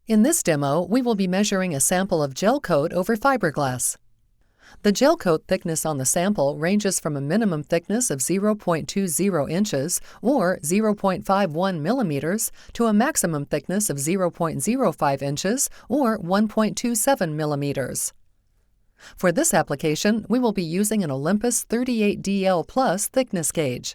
In this demo, we will be measuring a sample of Gelcoat over fiberglass. The Gelcoat thickness on the sample ranges from a minimum thickness of 0.20 inches or 0.51 millimeters to a maximum thickness of 0.05 inches or 1.27 millimeters. For this application, we will be using an Olympus 38DL Plus thickness gauge.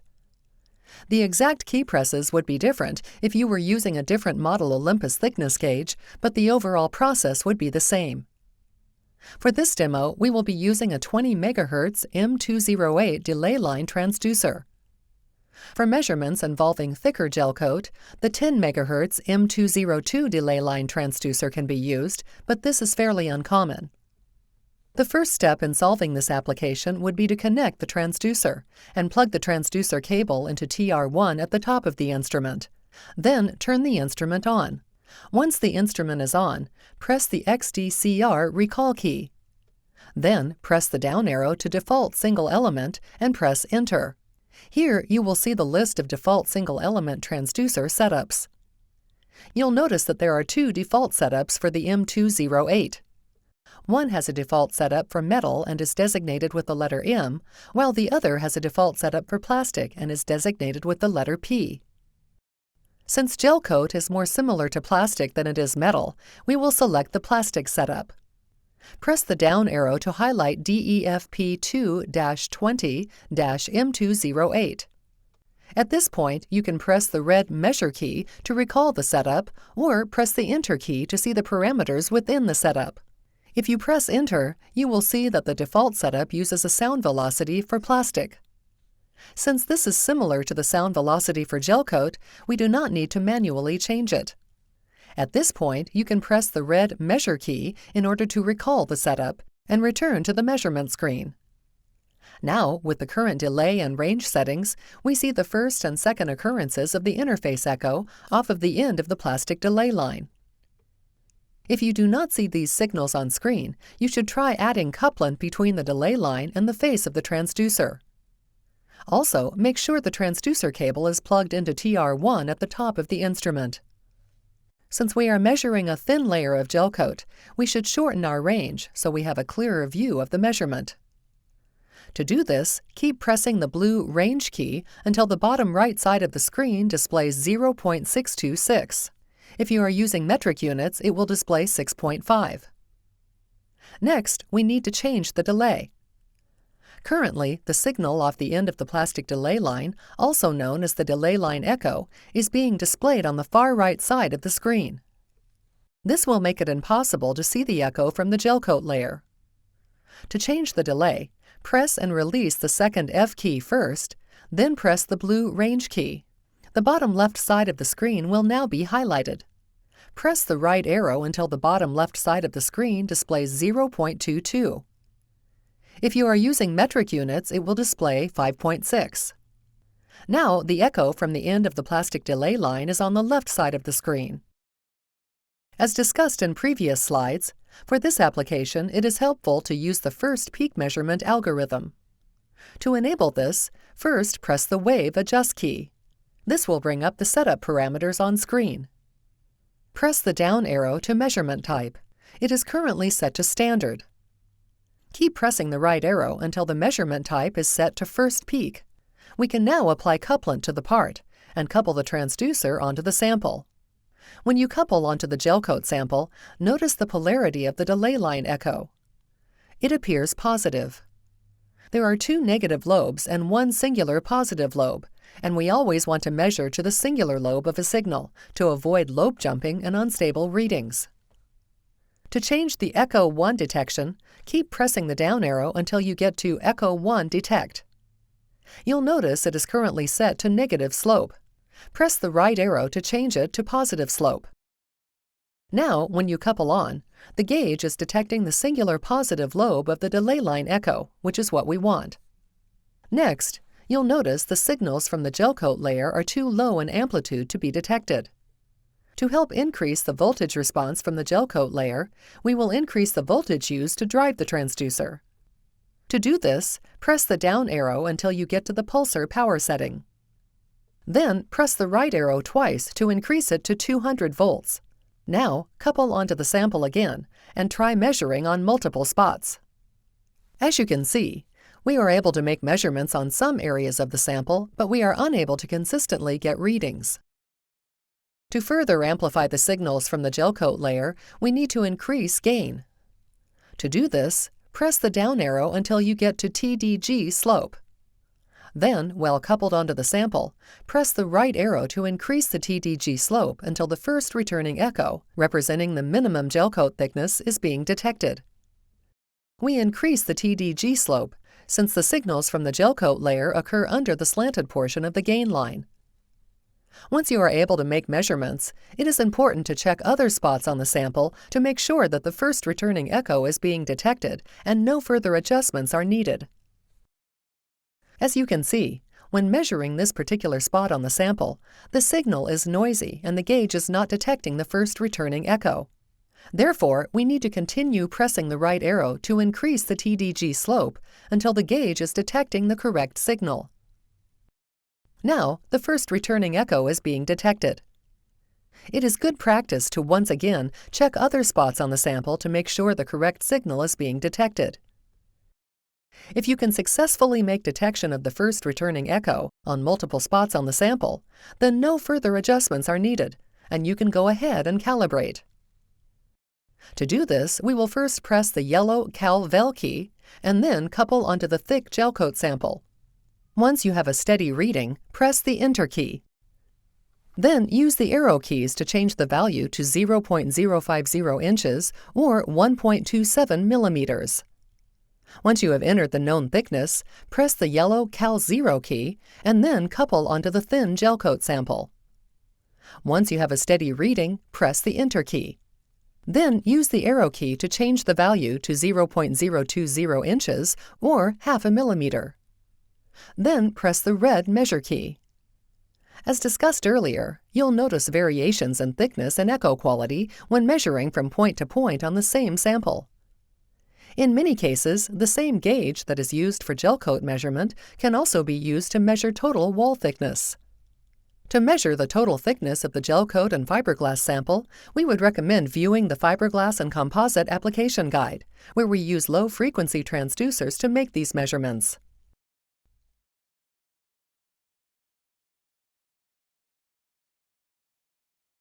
The exact key presses would be different if you were using a different model Olympus thickness gauge, but the overall process would be the same. For this demo, we will be using a 20 MHz M208 delay line transducer. For measurements involving thicker Gelcoat, the 10 MHz M202 delay line transducer can be used, but this is fairly uncommon. The first step in solving this application would be to connect the transducer and plug the transducer cable into TR1 at the top of the instrument. Then turn the instrument on. Once the instrument is on, press the XDCR recall key. Then press the down arrow to default single element and press Enter. Here you will see the list of default single element transducer setups. You'll notice that there are two default setups for the M208. One has a default setup for metal and is designated with the letter M, while the other has a default setup for plastic and is designated with the letter P. Since Gelcoat is more similar to plastic than it is metal, we will select the plastic setup. Press the down arrow to highlight DEFP2-20-M208. At this point, you can press the red Measure key to recall the setup, or press the Enter key to see the parameters within the setup. If you press Enter, you will see that the default setup uses a sound velocity for plastic. Since this is similar to the sound velocity for Gelcoat, we do not need to manually change it. At this point, you can press the red Measure key in order to recall the setup and return to the measurement screen. Now, with the current delay and range settings, we see the first and second occurrences of the interface echo off of the end of the plastic delay line. If you do not see these signals on screen, you should try adding couplant between the delay line and the face of the transducer. Also, make sure the transducer cable is plugged into TR1 at the top of the instrument. Since we are measuring a thin layer of Gelcoat, we should shorten our range so we have a clearer view of the measurement. To do this, keep pressing the blue Range key until the bottom right side of the screen displays 0.626. If you are using metric units, it will display 6.5. Next, we need to change the delay. Currently, the signal off the end of the plastic delay line, also known as the delay line echo, is being displayed on the far right side of the screen. This will make it impossible to see the echo from the Gelcoat layer. To change the delay, press and release the second F key first, then press the blue Range key. The bottom left side of the screen will now be highlighted. Press the right arrow until the bottom left side of the screen displays 0.22. If you are using metric units, it will display 5.6. Now, the echo from the end of the plastic delay line is on the left side of the screen. As discussed in previous slides, for this application, it is helpful to use the first peak measurement algorithm. To enable this, first press the Wave Adjust key. This will bring up the setup parameters on screen. Press the down arrow to measurement type. It is currently set to Standard. Keep pressing the right arrow until the measurement type is set to First Peak. We can now apply couplant to the part and couple the transducer onto the sample. When you couple onto the Gelcoat sample, notice the polarity of the delay line echo. It appears positive. There are two negative lobes and one singular positive lobe, and we always want to measure to the singular lobe of a signal to avoid lobe jumping and unstable readings. To change the Echo 1 detection, keep pressing the down arrow until you get to Echo 1 Detect. You'll notice it is currently set to negative slope. Press the right arrow to change it to positive slope. Now, when you couple on, the gauge is detecting the singular positive lobe of the delay line echo, which is what we want. Next, you'll notice the signals from the Gelcoat layer are too low in amplitude to be detected. To help increase the voltage response from the Gelcoat layer, we will increase the voltage used to drive the transducer. To do this, press the down arrow until you get to the pulsar power setting. Then press the right arrow twice to increase it to 200 volts. Now, couple onto the sample again and try measuring on multiple spots. As you can see, we are able to make measurements on some areas of the sample, but we are unable to consistently get readings. To further amplify the signals from the Gelcoat layer, we need to increase gain. To do this, press the down arrow until you get to TDG slope. Then, while coupled onto the sample, press the right arrow to increase the TDG slope until the first returning echo, representing the minimum Gelcoat thickness, is being detected. We increase the TDG slope since the signals from the Gelcoat layer occur under the slanted portion of the gain line. Once you are able to make measurements, it is important to check other spots on the sample to make sure that the first returning echo is being detected and no further adjustments are needed. As you can see, when measuring this particular spot on the sample, the signal is noisy and the gauge is not detecting the first returning echo. Therefore, we need to continue pressing the right arrow to increase the TDG slope until the gauge is detecting the correct signal. Now, the first returning echo is being detected. It is good practice to once again check other spots on the sample to make sure the correct signal is being detected. If you can successfully make detection of the first returning echo on multiple spots on the sample, then no further adjustments are needed, and you can go ahead and calibrate. To do this, we will first press the yellow Cal-Vel key and then couple onto the thick Gelcoat sample. Once you have a steady reading, press the Enter key. Then use the arrow keys to change the value to 0.050 inches or 1.27 millimeters. Once you have entered the known thickness, press the yellow Cal-0 key and then couple onto the thin Gelcoat sample. Once you have a steady reading, press the Enter key. Then use the arrow key to change the value to 0.020 inches or half a millimeter. Then press the red Measure key. As discussed earlier, you'll notice variations in thickness and echo quality when measuring from point to point on the same sample. In many cases, the same gauge that is used for Gelcoat measurement can also be used to measure total wall thickness. To measure the total thickness of the Gelcoat and Fiberglass sample, we would recommend viewing the Fiberglass and Composite Application Guide, where we use low-frequency transducers to make these measurements.